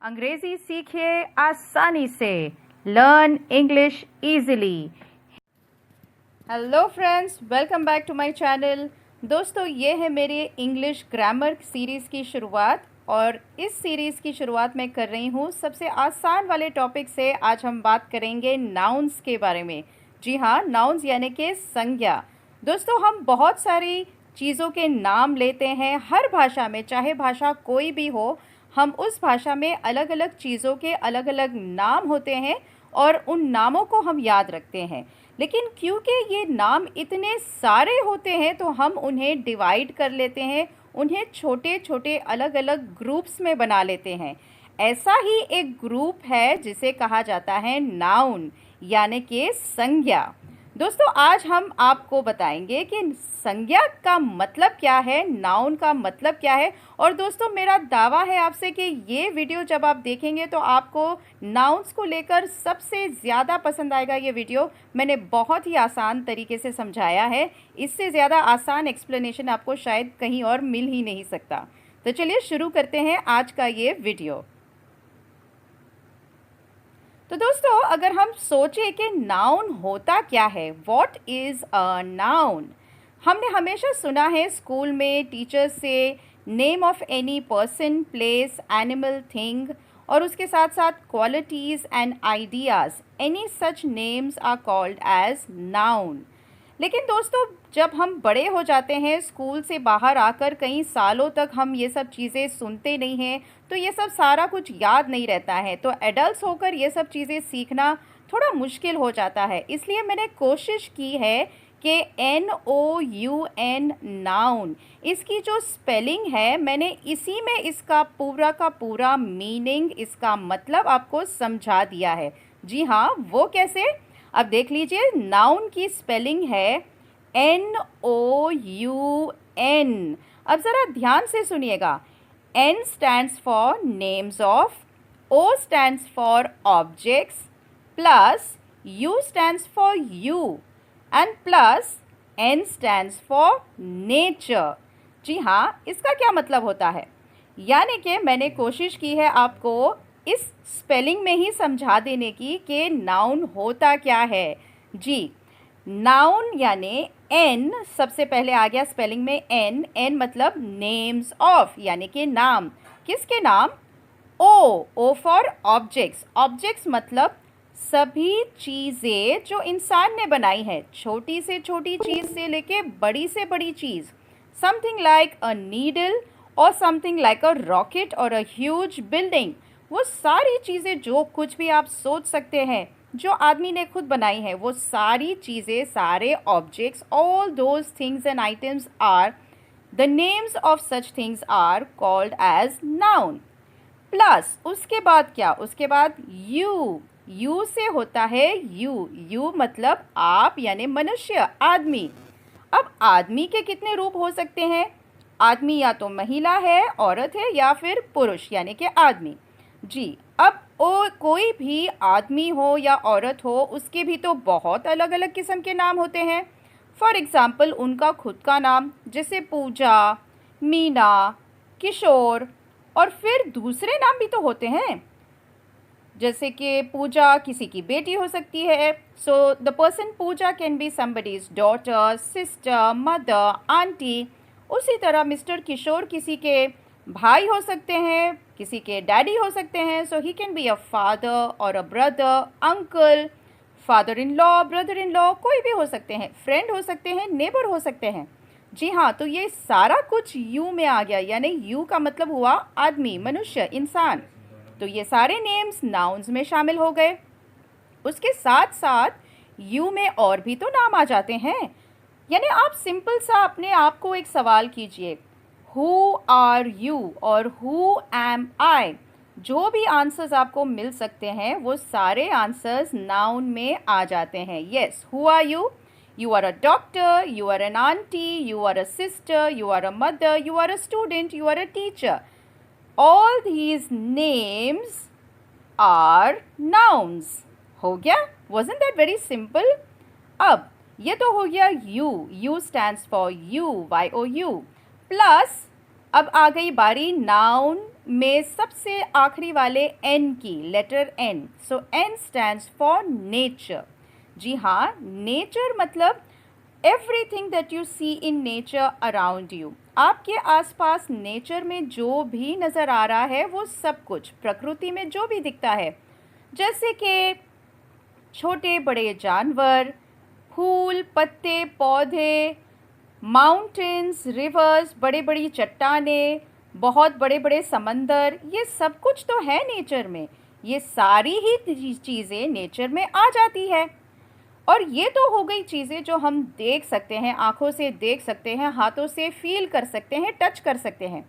अंग्रेजी सीखिए आसानी से। Learn English easily. Hello friends, welcome back to my channel. दोस्तों, ये है मेरे इंग्लिश ग्रामर सीरीज़ की शुरुआत और इस सीरीज़ की शुरुआत मैं कर रही हूँ सबसे आसान वाले टॉपिक से। आज हम बात करेंगे नाउन्स के बारे में। जी हाँ, नाउन्स यानी कि संज्ञा। दोस्तों, हम बहुत सारी चीज़ों के नाम लेते हैं हर भाषा में, चाहे भाषा कोई भी हो। हम उस भाषा में अलग अलग चीज़ों के अलग अलग नाम होते हैं और उन नामों को हम याद रखते हैं। लेकिन क्योंकि ये नाम इतने सारे होते हैं तो हम उन्हें डिवाइड कर लेते हैं, उन्हें छोटे छोटे अलग अलग ग्रुप्स में बना लेते हैं। ऐसा ही एक ग्रुप है जिसे कहा जाता है नाउन यानी कि संज्ञा। दोस्तों, आज हम आपको बताएंगे कि संज्ञा का मतलब क्या है, नाउन का मतलब क्या है। और दोस्तों, मेरा दावा है आपसे कि ये वीडियो जब आप देखेंगे तो आपको नाउन्स को लेकर सबसे ज़्यादा पसंद आएगा। ये वीडियो मैंने बहुत ही आसान तरीके से समझाया है। इससे ज़्यादा आसान एक्सप्लेनेशन आपको शायद कहीं और मिल ही नहीं सकता। तो चलिए शुरू करते हैं आज का ये वीडियो। तो दोस्तों, अगर हम सोचें कि नाउन होता क्या है, व्हाट इज़ अ नाउन। हमने हमेशा सुना है स्कूल में टीचर्स से name of any person, place, animal, thing और उसके साथ साथ qualities and ideas, any such names are called as noun. लेकिन दोस्तों, जब हम बड़े हो जाते हैं, स्कूल से बाहर आकर कई सालों तक हम ये सब चीज़ें सुनते नहीं हैं, तो ये सब सारा कुछ याद नहीं रहता है। तो एडल्ट्स होकर ये सब चीज़ें सीखना थोड़ा मुश्किल हो जाता है। इसलिए मैंने कोशिश की है कि NOUN नाउन, इसकी जो स्पेलिंग है, मैंने इसी में इसका पूरा का पूरा मीनिंग, इसका मतलब आपको समझा दिया है। जी हाँ, वो कैसे? अब देख लीजिए, नाउन की स्पेलिंग है NOUN। अब ज़रा ध्यान से सुनिएगा। N stands for names of, O stands for objects, plus U stands for you and plus N stands for nature। जी हाँ, इसका क्या मतलब होता है? यानी कि मैंने कोशिश की है आपको इस स्पेलिंग में ही समझा देने की कि नाउन होता क्या है। जी, नाउन यानी N सबसे पहले आ गया स्पेलिंग में N मतलब नेम्स ऑफ यानी कि नाम। किसके नाम? O for objects. ऑब्जेक्ट्स मतलब सभी चीज़ें जो इंसान ने बनाई है, छोटी से छोटी चीज़ से लेके बड़ी से बड़ी चीज़। समथिंग लाइक अ नीडल और समथिंग लाइक अ रॉकेट और अ ह्यूज बिल्डिंग। वो सारी चीज़ें जो कुछ भी आप सोच सकते हैं, जो आदमी ने खुद बनाई है, वो सारी चीज़ें, सारे objects, all those things and items are the names of such things are called as noun. Plus उसके बाद क्या? उसके बाद यू से होता है यू मतलब आप यानी मनुष्य, आदमी। अब आदमी के कितने रूप हो सकते हैं? आदमी या तो महिला है, औरत है, या फिर पुरुष यानी कि आदमी। जी, अब कोई भी आदमी हो या औरत हो, उसके भी तो बहुत अलग अलग किस्म के नाम होते हैं। फॉर एग्ज़ाम्पल, उनका खुद का नाम, जैसे पूजा, मीना, किशोर, और फिर दूसरे नाम भी तो होते हैं। जैसे कि पूजा किसी की बेटी हो सकती है, so the person Pooja can be somebody's daughter, sister, mother, aunty. उसी तरह मिस्टर किशोर किसी के भाई हो सकते हैं, किसी के डैडी हो सकते हैं। So he can be a father और a brother, uncle, father in law, brother in law, कोई भी हो सकते हैं, फ्रेंड हो सकते हैं, नेबर हो सकते हैं। जी हाँ, तो ये सारा कुछ यू में आ गया, यानी यू का मतलब हुआ आदमी, मनुष्य, इंसान। तो ये सारे नेम्स नाउन्स में शामिल हो गए। उसके साथ साथ यू में और भी तो नाम आ जाते हैं। यानी आप सिंपल सा अपने आप को एक सवाल कीजिए, हु आर यू और हु एम आई। जो भी आंसर्स आपको मिल सकते हैं वो सारे आंसर्स नाउन में आ जाते हैं। Yes, who are you? You are a doctor, you are an auntie, you are a sister, you are a mother, you are a student, you are a teacher. All these names are nouns. हो गया? Wasn't that very simple? अब ये तो हो गया you stands for you, YOU. Plus अब आ गई बारी नाउन में सबसे आखिरी वाले N की, letter N. So N stands for nature. जी हाँ, नेचर मतलब everything that you see in nature around you. आपके आसपास नेचर में जो भी नज़र आ रहा है वो सब कुछ, प्रकृति में जो भी दिखता है, जैसे कि छोटे बड़े जानवर, फूल, पत्ते, पौधे, माउंटेन्स, रिवर्स, बड़े बड़ी चट्टानें, बहुत बड़े बड़े समंदर, ये सब कुछ तो है नेचर में. ये सारी ही चीज़ें नेचर में आ जाती है. और ये तो हो गई चीज़ें जो हम देख सकते हैं, आँखों से देख सकते हैं, हाथों से फील कर सकते हैं, टच कर सकते हैं.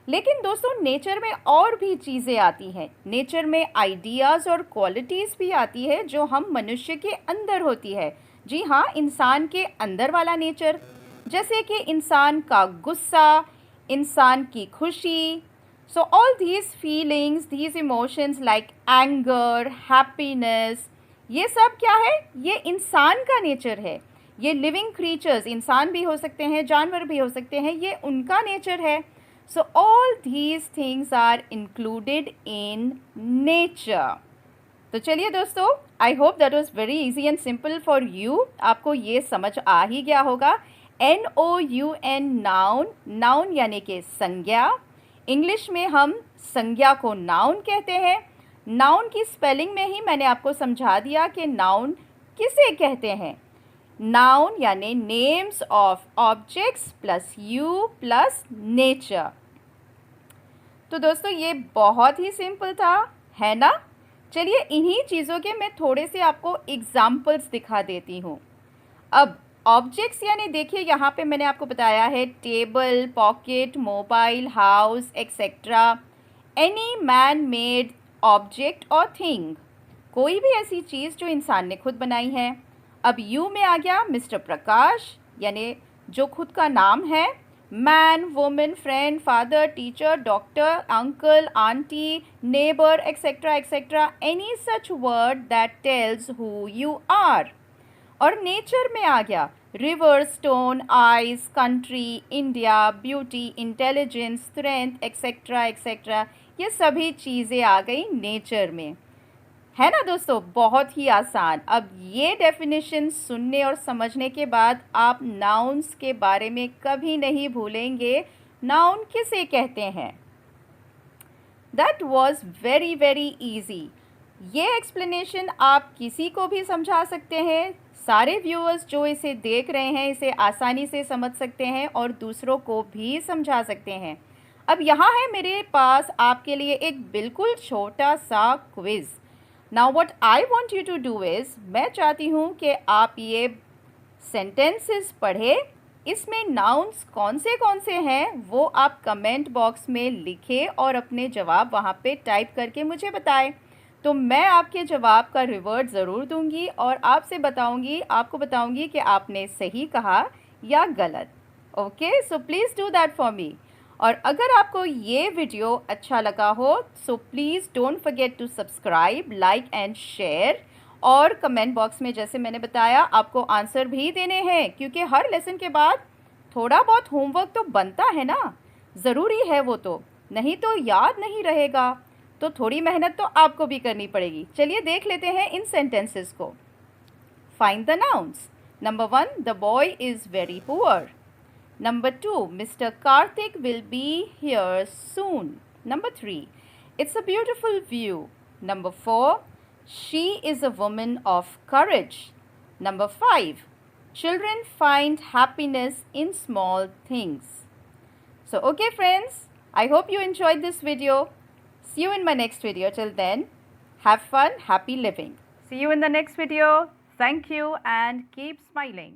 लेकिन दोस्तों, नेचर में और भी चीज़ें आती हैं. नेचर में आइडियाज़ और क्वालिटीज़ भी आती है जो हम मनुष्य के अंदर होती है. जी हाँ, इंसान के अंदर वाला नेचर, जैसे कि इंसान का गुस्सा, इंसान की खुशी. सो all these feelings, these emotions like anger, happiness, ये सब क्या है? ये इंसान का नेचर है. ये लिविंग क्रीचर्स, इंसान भी हो सकते हैं, जानवर भी हो सकते हैं, ये उनका नेचर है. So all these things are included in nature. तो चलिए दोस्तों, I hope that was very easy and simple for you. आपको ये समझ आ ही गया होगा. NOUN, noun. नाउन यानी कि संज्ञा. इंग्लिश में हम संज्ञा को नाउन कहते हैं. नाउन की स्पेलिंग में ही मैंने आपको समझा दिया कि नाउन किसे कहते हैं. नाउन यानी names of objects plus you plus nature. तो दोस्तों, ये बहुत ही सिंपल था, है ना? चलिए, इन्हीं चीज़ों के मैं थोड़े से आपको एग्जाम्पल्स दिखा देती हूँ. अब ऑब्जेक्ट्स यानी देखिए, यहाँ पे मैंने आपको बताया है table, pocket, mobile, house etcetera. Any man made object और थिंग, कोई भी ऐसी चीज़ जो इंसान ने खुद बनाई है. अब यू में आ गया मिस्टर प्रकाश, यानी जो खुद का नाम है. Man, women, friend, father, teacher, doctor, uncle, aunty, neighbour etcetera etcetera. Any such word that tells who you are. और नेचर में आ गया river, stone, ice, country, India, beauty, intelligence, strength etcetera etcetera. ये सभी चीज़ें आ गई नेचर में, है ना दोस्तों? बहुत ही आसान. अब ये डेफिनेशन सुनने और समझने के बाद आप नाउन्स के बारे में कभी नहीं भूलेंगे. नाउन किसे कहते हैं? That was very very easy. ये एक्सप्लेनेशन आप किसी को भी समझा सकते हैं. सारे व्यूअर्स जो इसे देख रहे हैं इसे आसानी से समझ सकते हैं और दूसरों को भी समझा सकते हैं. अब यहाँ है मेरे पास आपके लिए एक बिल्कुल छोटा सा quiz. Now what I want you to do is, मैं चाहती हूँ कि आप ये सेंटेंसेस पढ़ें. इसमें नाउन्स कौन से हैं वो आप कमेंट बॉक्स में लिखें और अपने जवाब वहाँ पे टाइप करके मुझे बताएं. तो मैं आपके जवाब का रिवर्ट ज़रूर दूंगी और आपको बताऊंगी कि आपने सही कहा या गलत. Okay, so please do that for me. और अगर आपको ये वीडियो अच्छा लगा हो so please don't forget to subscribe, like and share. और कमेंट बॉक्स में जैसे मैंने बताया आपको आंसर भी देने हैं, क्योंकि हर लेसन के बाद थोड़ा बहुत होमवर्क तो बनता है ना, ज़रूरी है वो तो, नहीं तो याद नहीं रहेगा. तो थोड़ी मेहनत तो आपको भी करनी पड़ेगी. चलिए देख लेते हैं इन सेंटेंसेस को. Find the nouns. Number 1, the boy is very poor. Number 2, Mr. Karthik will be here soon. Number 3, it's a beautiful view. Number 4, she is a woman of courage. Number 5, children find happiness in small things. So, okay friends, I hope you enjoyed this video. See you in my next video. Till then, have fun, happy living. See you in the next video. Thank you and keep smiling.